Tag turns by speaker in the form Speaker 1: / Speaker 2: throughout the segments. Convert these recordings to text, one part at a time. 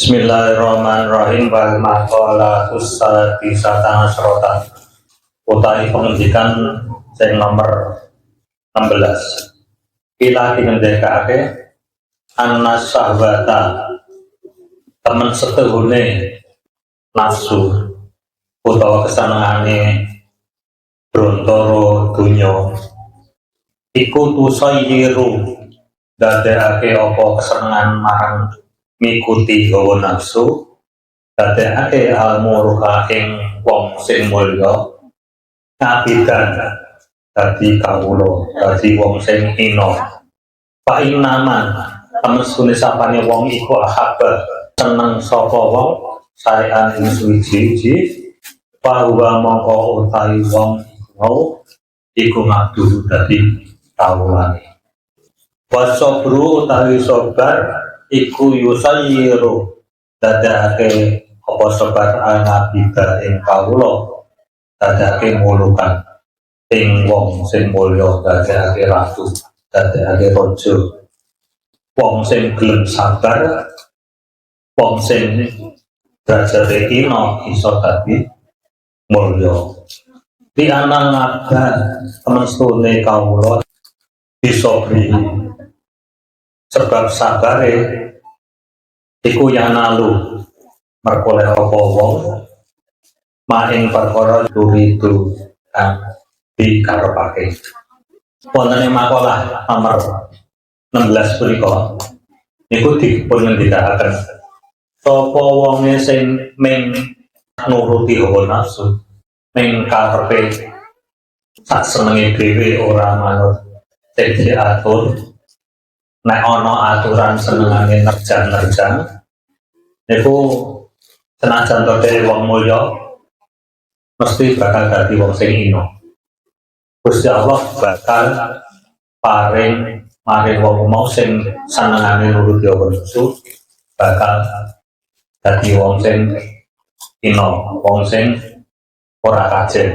Speaker 1: Bismillahirrahmanirrahim. Wal maqalatus sadisata asrota utawi pengendikan sing nomor 16. Kita dingendekake annas sahwata temen setuhune nafsu utawa kesenengane brontoro dunya iku tusayyiru dadekake apa kesenengan marang mikuti hawa nafsu dadekake almuruha ing wong sing mulya kabidan dadi kawula dadi wong sing ina fa inaman temesune sapane wong iku ahabba seneng sapa wong saean ing suwiji bahwa mongko utahi wong mau iku ngabdu dadi kawulane wasabru utawi sabar iku yusayyiru dadake apa sabar anabida ing kawula dadake mulukan ing wong sing mulya dadake ratu dadake raja wong sing gelem sabar wong sing derajate ina iso dadi mulya di anang ngabda temen stune kawula bisa beri sebab sabare iku yanalu merkoleh apa wong maing perkara turitu kang dikarepake. Wonten ing makalah nomor 16 punika niku dipun ngendikaken sapa wonge sing ming nuruti hawa nafsu ming karepe sak senenge dhewe ora manut sing diatur. Nek ana aturan senengane nerjan-nerjan niku senajan to dhewe wong mulya mesti bakal dadi wong sing ina. Gusti Allah bakal paring wong mau sing senengane nuruti hawa nafsu bakal dadi wong sing ina, wong sing ora kajen.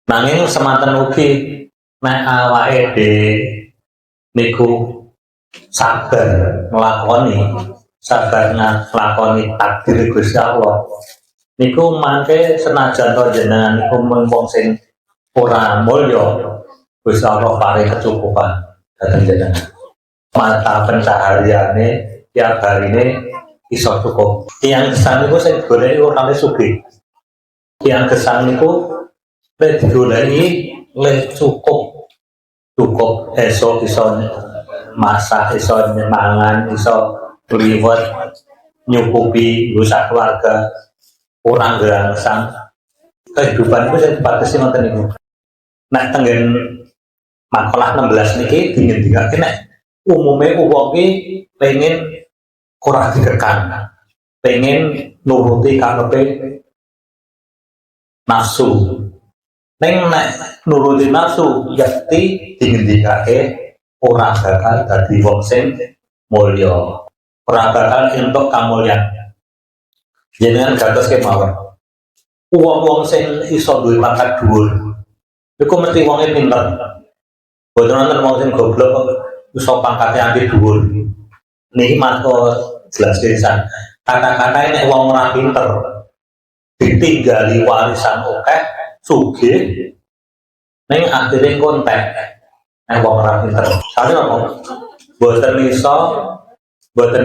Speaker 1: Nanging semanten ugi nek awake dhewe niku sabar nglakoni takdir Gusti Allah niku mangke senajan to jenengan niku wong sing ora mulya Gusti Allah paring kecukupan dhateng jenengan mata pencahariane tiap harine iso cukup. Tiyang gesang niku sing goleki ora sugih, tiyang gesang niku lek digoleki lek cukup esok iso masak, iso mangan, iso liwet nyukupi nggo keluarga orang gerangsang kehidupan itu sing dibatasi ngoten niku. Nek tenggen makalah 16 niki dingendikake nek umume wong iki pengen ora dikekang, pengen nuruti karepe nafsu. Nek nuruti nafsu yakti dingendikake ora bakal dadi wong sing mulya, ora bakal entuk kamulyan. Jenengan gatos kemawon. Wong-wong sing iso duwe pangkat dhuwur iku mesti wonge pinter. Boten wonten wong sing goblok iso pangkate anti dhuwur. Niki mangko jelas pisan. Kata-kata nek wong ora pinter ditinggali warisan akeh sugih ning akhire kontek. Nek wong ora pinter, sare apa? Boten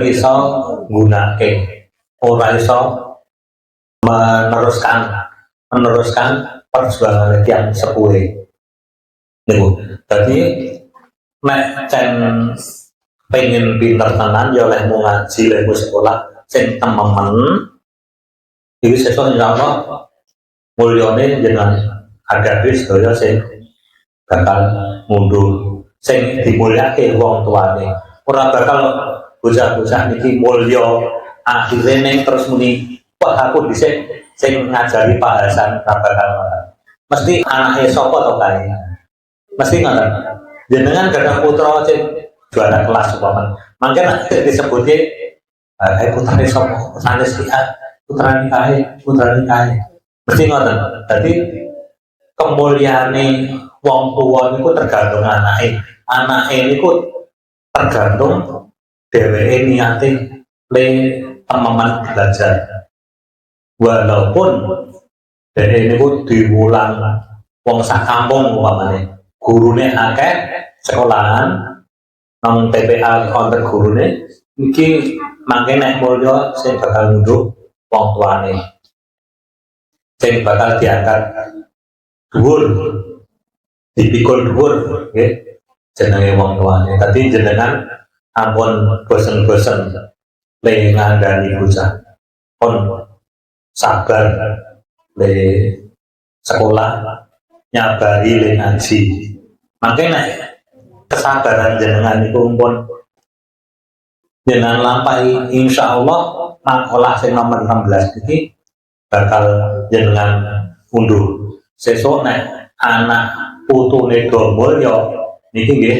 Speaker 1: iso nggunakake, ora iso meneruskan perjuangan yang sepuhe. Niku. Dadi nek cen pengen pinter tenan ya oleh ngaji, oleh sekolah sing tememen iki sesuk insyaallah mulyane jenengan agawe sedaya sing bakal mundur sing dimulyake wong tuane ora bakal bocah-bocah niki mulya akhire ning terus muni kok aku dhisik sing ngajari Pak Hasan ora bakal mesti anake sapa to kae mesti ngoten jenengan gadah putra sing juara kelas umpama mangke nek disebutke putrane sapa sanes putrane kae mesti ngoten dadi kemuliaane wong tua niku tergantung anake niku tergantung dheweke niate le teman belajar. Walaupun dari ini pun diulang wong sak kampung umpamane gurune akeh sekolahan nang TPA konten gurune iki mangke nek mulya sing bakal nunduk wong tuane sing bakal diangkat dhuwur dipikul dhuwur nggih jenenge wong tuane. Dadi jenengan ampun bosen-bosen le ngandani bocah pun sabar le sekolah nyabari le ngaji. Makanya kesabaran jenengan itu pun jenengan lampai insya Allah mangkolah sing nomor 16 ini bakal jenengan unduh. Sesuk nek anak putune domulya niki nggih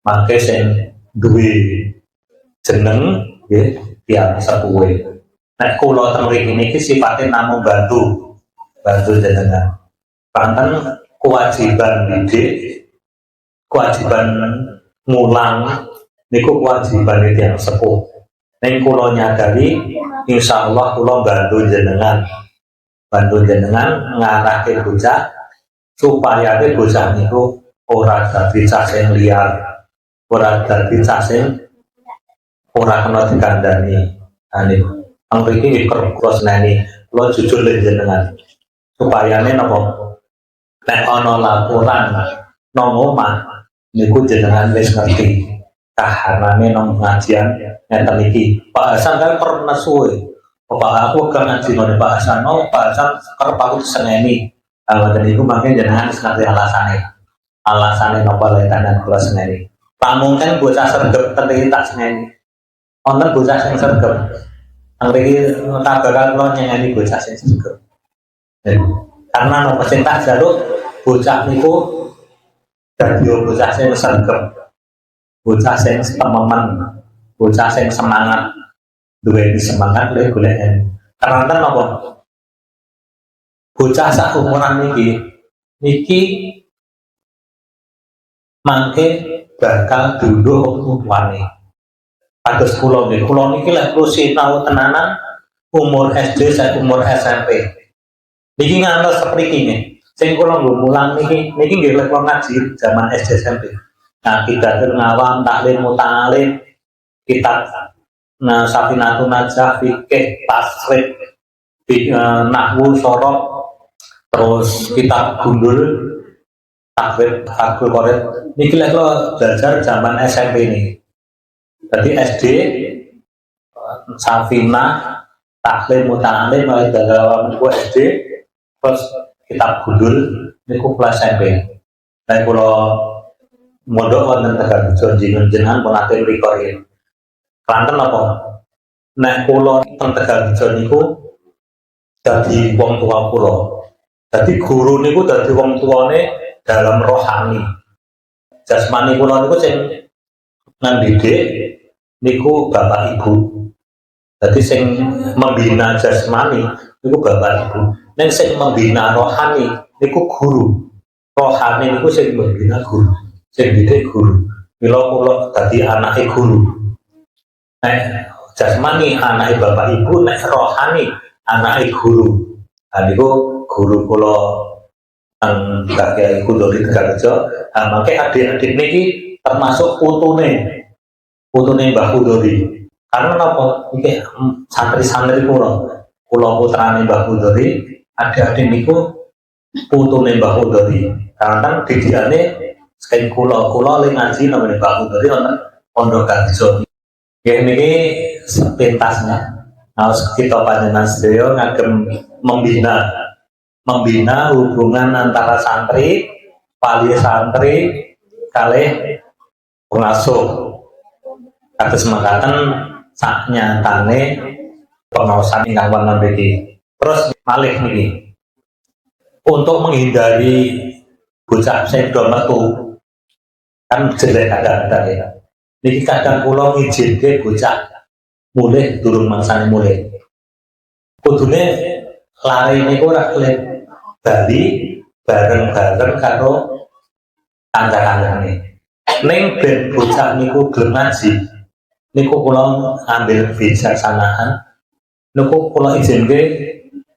Speaker 1: mangke sing duwe jeneng nggih tiyang sepuhe. Nek kula teng mriki niki sifatnya namung bantu jenengan. Panten kewajiban didik, kewajiban ngulang niku kewajiban tiyang sepuh. Ning kula nyadari insya Allah kula bantu jenengan ngarahke bocah supaya bocah niku ora dadi cah sing liar, ora dadi cah sing ora kena dikandani. Niku ang mriki kula seneni, kula jujur le jenengan supaya napa nek ana laporan nang omah niku jenengan wis ngerti kahanane nang pengajian ngeten iki. Pak Hasan kan pernah suwe. Pak aku kan ngaji nang Pak Hasan, Pak Hasan kerep aku seneni. Ngoten niku mangke jenengan wis ngerti alasane napa letanan kula seneni. Pamungken bocah sregep ten tak seneni. Wonten bocah sing sregep. Mriki tak bakal kula nyeneni bocah sing sregep. Karena napa sing tak jaluk bocah niku dadi bocah sing sregep. Bocah sing tememen, bocah sing semangat, duweni semangat le golek ilmu. Karena napa? Bocah sak umuran niki mangke bakal duduk wong tuane. Kados kula niki lek kula sinau tenanan umur SD sak umur SMP. Niki ngantos sepriki nggih. Sing kula nggo mulang niki nggih lek kula ngaji zaman SD SMP. Aqidatul Ngawam, Taklim Mutalim, kitab Safinatun Najah, fikih, tasrif, nahwu, sorok, terus kitab Gundul, takrib, Fakul Qorib. Niki lek kula belajar zaman SMP ini. Jadi SD, Safinah, Taklim Mutalim, dalam niku SD, terus kitab Gundul niku kelas SMP. Lek kula mondok wonten Tegalrejo jenengan pun ate mriku ya. Klanten apa? Nek kula teng Tegalrejo niku dadi wong tua kula. Dadi guru niku dadi wong tuane dalam rohani. Jasmani kula niku sing ngandidik niku bapak ibu. Dadi sing membina jasmani niku bapak ibu. Nek sing membina rohani niku guru. Rohani niku sing membina guru. Sing didik guru. Mila kula dadi anake guru. Nek jasmani anake bapak ibu, nek rohani anake guru. Niku guru kula teng Kakek Kulo di Tegalrejo. Mangke adik-adik niki termasuk putune Mbah Kudori. Karena napa? Iki santri-santri kula putrane Mbah Kudori, adik-adik niku putune Mbah Kudori. Karena didikane sing kula le ngaji namanya Mbah Kudori wonten Pondok Garjo. Nggih niki sepintasnya. Harus kita panjenengan sedaya ngagem membina hubungan antara santri, wali santri kalih pengasuh. Kados mekaten saknyatane pengaosan ingkang wonten mriki. Terus malih niki. Untuk menghindari bocah sing do metu kan jelek kadang-kadang ya. Niki kadang kula ngijinke bocah mulih durung mangsane mulih. Kudune lare niku ora kelep bali bareng-bareng karo kanca-kancane. Ning ben bocah niku gelem ngaji. niku kula ambil bijaksanaan, niku kula izinke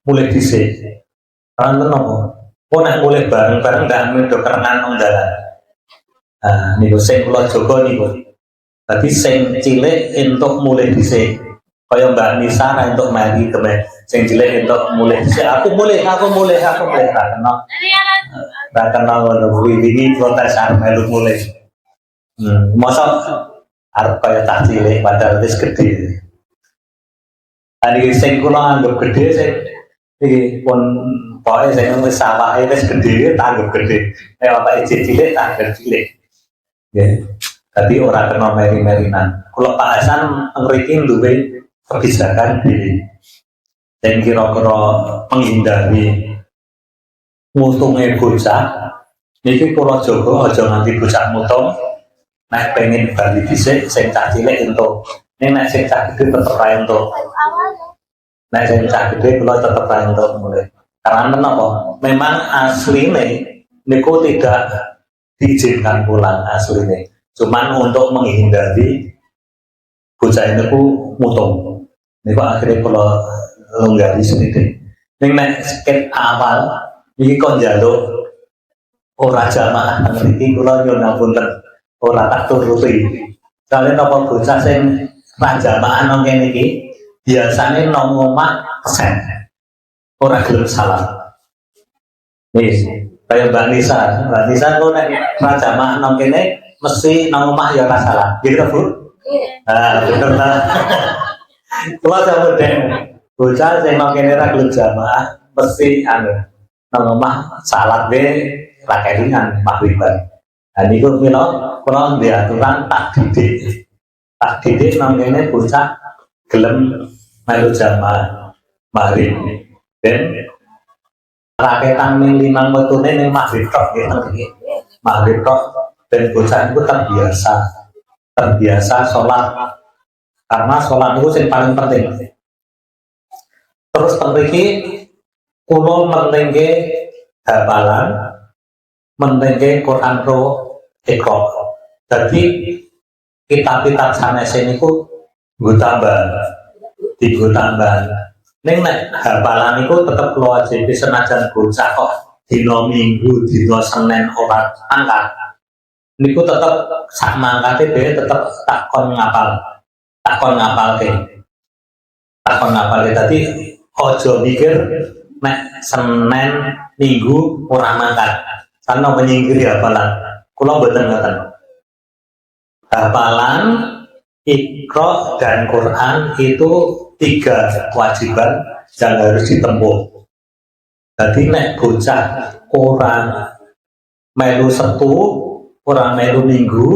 Speaker 1: mulai dhisik. Karena napa? Kok nek mulai bareng-bareng ndak do kerengan nang dalan. Nah, niku sing kula jaga niku. Dadi sing cilik entuk mulai dhisik. Kaya Mbak Nisa ra entuk mari kemen. Sing cilik entuk mulai dhisik. Aku mulai. Ra kenal ngono kuwi wingi protes arep melu mulai. Masa arep kaya cah cilik padahal wis gedhe. Tadi sing kula anggap gedhe sing iki pun pokoke sing wis sawake wis gedhe tak anggap gedhe. Nek awake cilik tak anggap cilik. Nggih. Dadi ora kena meri-merinan. Kula Pak Hasan ngriki duwe kebijakan dhewe. Sing kira-kira menghindari mutunge bocah niki kula jaga aja nganti bocah mutung. Nek pengen bali dhisik sing cah cilik entuk. Nek sing cah gedhe tetep ra entuk. Nek sing cah gedhe kula tetep ra entuk mulai. Karena menapa? Memang asline niku tidak diizinkan pulang asline. Cuman untuk menghindari bocah niku mutung. Niku akhirnya kula longgari sedikit. Ning nek skep awal iki kok njaluk ora jamaah nang mriki kula nyuwun ngapunten. Ora tak turuti. Soale napa bocah sing ra jamaah nang kene iki biasane nang omah pesen. Ora gelem salam. Nih, kaya Mbak Nisa kok nek ra jamaah nang kene mesti nang omah ya ora salah. Gitu Bu? Nah, bener ta. Kula sampe bocah sing nang kene ra gelem jamaah mesti nang omah salat wae ra kelingan maghriban. Nah niku kula duwe aturan tak didik nang kene bocah gelem melu jamaah maghrib. Ben raketan ning limang wetune ning maghrib tok nggih. Maghrib tok ben bocah iku terbiasa sholat. Karena sholat itu yang paling penting. Terus mriki kula mentingke hafalan, mentingke Quran Pro Iqra. Jadi kitab-kitab sanes niku nggo tambah, digo tambah. Ning nek hafalan niku tetep kula ajabi senajan bocah kok dina Minggu, dina Senin ora angkat. Niku tetep sak mangkate dhewe tetep takon ngapalke. Tadi ojo mikir nek Senin Minggu ora mangkat. Karena menyingkiri hafalan. Kula mboten ngoten. Hafalan, Iqra dan Quran itu 3 kewajiban yang harus ditempuh. Jadi nek bocah orang melu Setu, orang melu Minggu,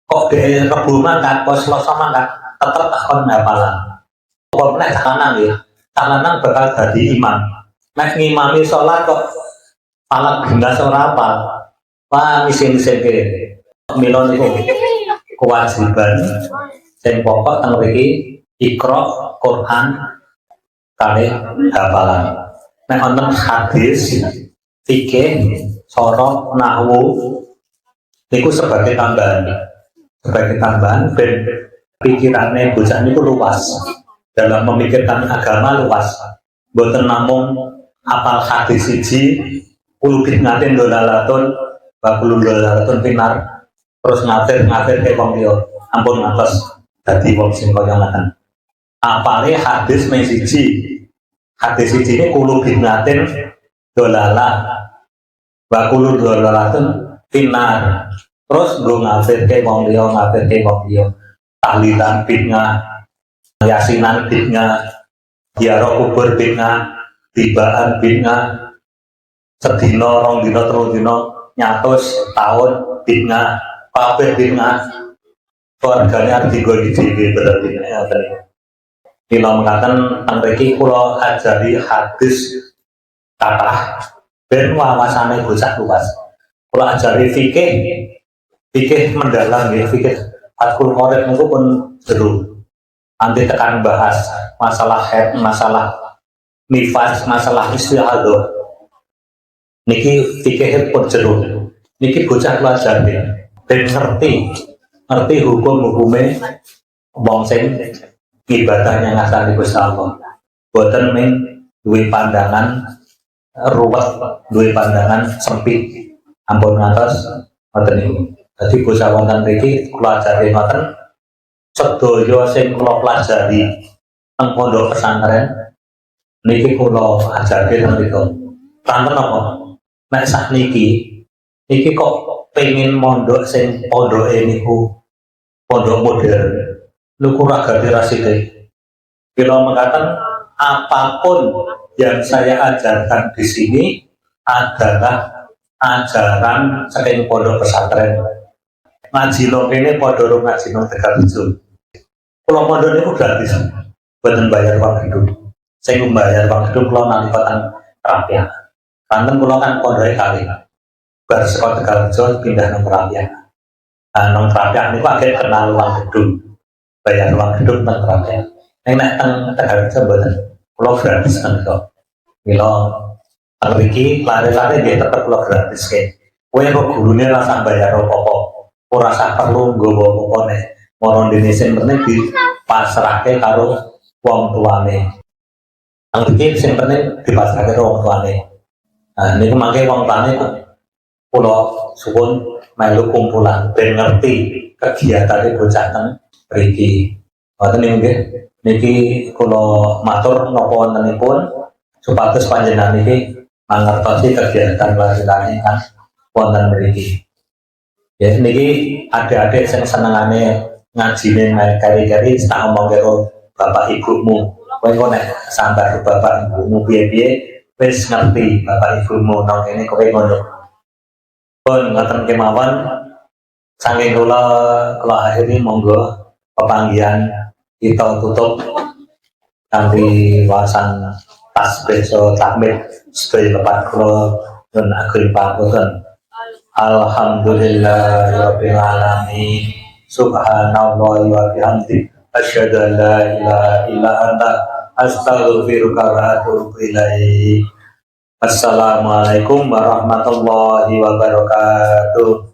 Speaker 1: kok dia Rebo mangkat, kok Selasa mangkat, tetap takon hafalan. Kok nek cakanan bakal jadi imam. Nek ngimami sholat kok falak gelas ora apal. Wah, isin-isin ke. Mila niku kewajiban sing pokok teng mriki Iqra, Quran, kali hafalan. Nek wonten hadis, fikih, sorok, nahwu niku sebagai tambahan ben pikirannya bocah niku luas dalam memikirkan agama luas. Mboten namung apal hadis siji kulubit ngatin dolalatun bakul dolalatun pinar terus ngafir ke wong liya ampun ngatos dadi wong sing kaya ngaten. Apale hadis mung siji. Hadis siji ini kulubit ngatin dolalah bakul dolalatun pinar terus nggo ngafir ke wong liya tahlilan bid'ah, yasinan bid'ah, ziarah kubur bid'ah, tibaan bid'ah, sedina rong dina telung dina nyatus tahun bid'ah, kabeh bid'ah. Keluargane arep digoni dhewe berarti ngoten. Mila mekaten teng mriki kula ajari hadis kathah ben wawasane bocah luas. Kula ajari fikih mendalam ya, fikih Fathul Qorib niku pun jero. Nanti tekan bahas masalah haid, masalah nifas, masalah istihadah. Niki fikih pun jero. Niki bocah pelajar ben ngerti hukum-hukume wong sing ibadahnya ngasani Gusti Allah. Boten ming duwe pandangan ruwet, duwe pandangan sempit. Ampun ngantos ngoten niku. Dadi Gusti wonten mriki kula ajari ngoten sedaya sing kula pelajari teng pondok pesantren niki kula ajari teng mriku. Tanten apa? Nek sakniki iki kok pengen mondok sing pondoke niku pondok modern. Niku ora ganti rasike. Kira mengatakan apapun yang saya ajarkan di sini adalah ajaran saking pondok pesantren. Ngaji nang kene padha karo ngaji nang Tegalrejo. Kula pondok niku gratis. Boten bayar uang gedung. Sing membayar uang gedung kula nalika teng Rapiak. Kanten kula kan pondoke kali. Bar saka Tegalrejo pindah nang Rapiak. Nang Rapiak niku agek kenal uang gedung. Bayar uang gedung teng Rapiak. Nek teng Tegalrejo mboten. Kula gratis kan kok. Mila teng mriki lare-lare nggih tetep kula gratis ke. Kowe kok gurune rasa bayar apa-apa. Ora usah perlu nggawa apa-apa nek mono dene sing penting dipasrahke karo wong tuane. Teng mriki sing penting dipasrahke karo wong tuane. Nah niku mangke wong tuane kula suwun melu kumpulan ben ngerti kegiatane bocah teng mriki. Ngoten niku nggih. Niki kula matur napa wontenipun supados panjenengan niki mangertosi kegiatan lare-lare kan wonten mriki. Ya niki adik-adik sing senengane ngajine main kari-kari tak omong karo bapak ibumu. Kowe kok nek sambar bapak ibumu piye-piye wis ngerti bapak ibumu nang kene kowe ngono. Pun ngoten kemawon saking kula akhiri monggo pepanggihan kita tutup kanthi wasan tasbih so tahmid sedaya lepat kula nyuwun ageng pangapunten. Alhamdulillahirabbil alamin. Subhanallah wa bihamdi asyhadu an la ilaha illa anta astaghfiruka wa atubu ilaik. Assalamualaikum warahmatullahi wabarakatuh.